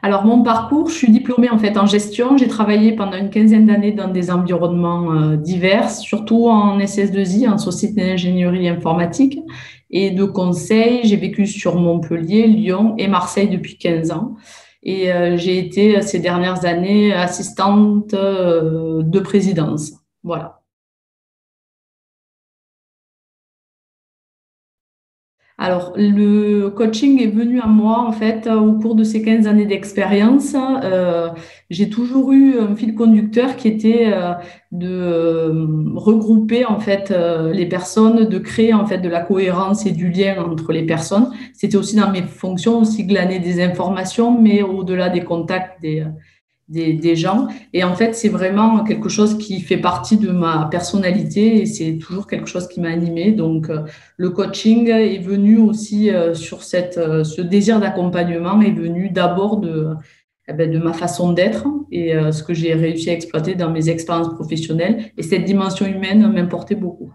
Alors, mon parcours, je suis diplômée en fait en gestion. J'ai travaillé pendant une quinzaine d'années dans des environnements divers, surtout en SS2I, en société d'ingénierie informatique et de conseil. J'ai vécu sur Montpellier, Lyon et Marseille depuis 15 ans. Et j'ai été ces dernières années assistante de présidence. Voilà. Alors, le coaching est venu à moi, en fait, au cours de ces 15 années d'expérience. J'ai toujours eu un fil conducteur qui était de regrouper, en fait, les personnes, de créer, en fait, de la cohérence et du lien entre les personnes. C'était aussi dans mes fonctions, aussi glaner des informations, mais au-delà des contacts des gens. Et en fait, c'est vraiment quelque chose qui fait partie de ma personnalité et c'est toujours quelque chose qui m'a animée. Donc, le coaching est venu aussi sur ce désir d'accompagnement est venu d'abord de ma façon d'être et ce que j'ai réussi à exploiter dans mes expériences professionnelles. Et cette dimension humaine m'importait beaucoup.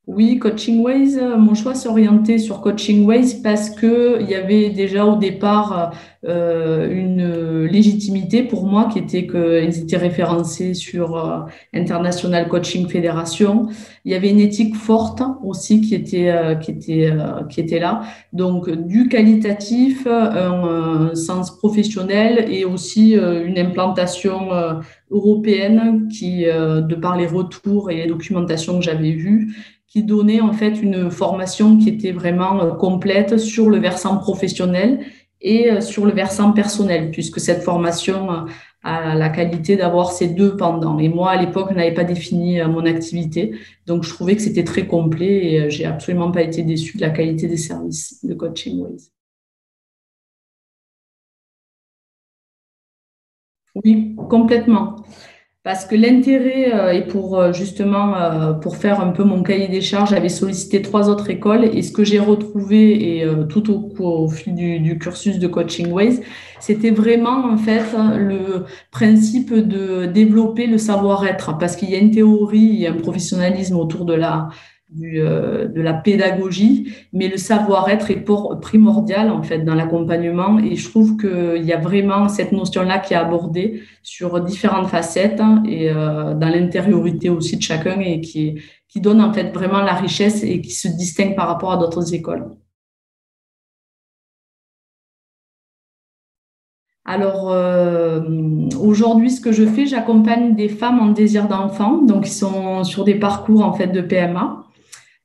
Oui, Coaching Ways, mon choix s'est orienté sur Coaching Ways parce que il y avait déjà au départ une légitimité pour moi qui était qu'ils étaient référencés sur International Coaching Federation. Il y avait une éthique forte aussi qui était là. Donc du qualitatif, un sens professionnel et aussi une implantation européenne qui, de par les retours et les documentations que j'avais vues, qui donnait en fait une formation qui était vraiment complète sur le versant professionnel et sur le versant personnel, puisque cette formation a la qualité d'avoir ces deux pendants. Et moi, à l'époque, je n'avais pas défini mon activité, donc je trouvais que c'était très complet et j'ai absolument pas été déçue de la qualité des services de Coaching Ways. Oui, complètement. Parce que l'intérêt, et pour justement pour faire un peu mon cahier des charges, j'avais sollicité trois autres écoles et ce que j'ai retrouvé et tout au fil du cursus de Coaching Ways, c'était vraiment en fait le principe de développer le savoir-être parce qu'il y a une théorie, il y a un professionnalisme autour de la pédagogie, mais le savoir-être est primordial en fait dans l'accompagnement et je trouve qu'il y a vraiment cette notion-là qui est abordée sur différentes facettes hein, et dans l'intériorité aussi de chacun et qui donne en fait vraiment la richesse et qui se distingue par rapport à d'autres écoles. Alors aujourd'hui, ce que je fais, j'accompagne des femmes en désir d'enfant, donc qui sont sur des parcours en fait de PMA.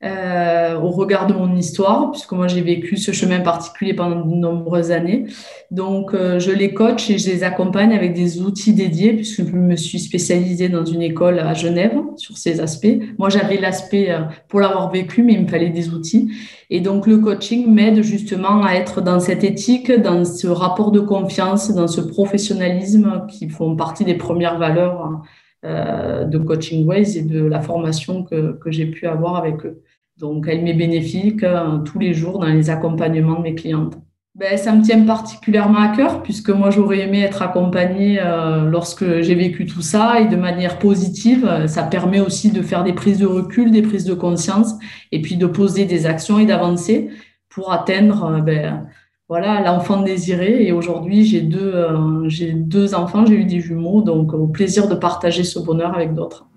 Au regard de mon histoire, puisque moi j'ai vécu ce chemin particulier pendant de nombreuses années. Donc je les coach et je les accompagne avec des outils dédiés, puisque je me suis spécialisée dans une école à Genève sur ces aspects. Moi j'avais l'aspect pour l'avoir vécu, mais il me fallait des outils. Et donc le coaching m'aide justement à être dans cette éthique, dans ce rapport de confiance, dans ce professionnalisme qui font partie des premières valeurs hein, de Coaching Ways et de la formation que j'ai pu avoir avec eux. Donc, elle m'est bénéfique tous les jours dans les accompagnements de mes clientes. Ben, ça me tient particulièrement à cœur puisque moi, j'aurais aimé être accompagnée lorsque j'ai vécu tout ça et de manière positive. Ça permet aussi de faire des prises de recul, des prises de conscience et puis de poser des actions et d'avancer pour atteindre voilà, l'enfant désiré. Et aujourd'hui, j'ai deux enfants, j'ai eu des jumeaux, donc au plaisir de partager ce bonheur avec d'autres.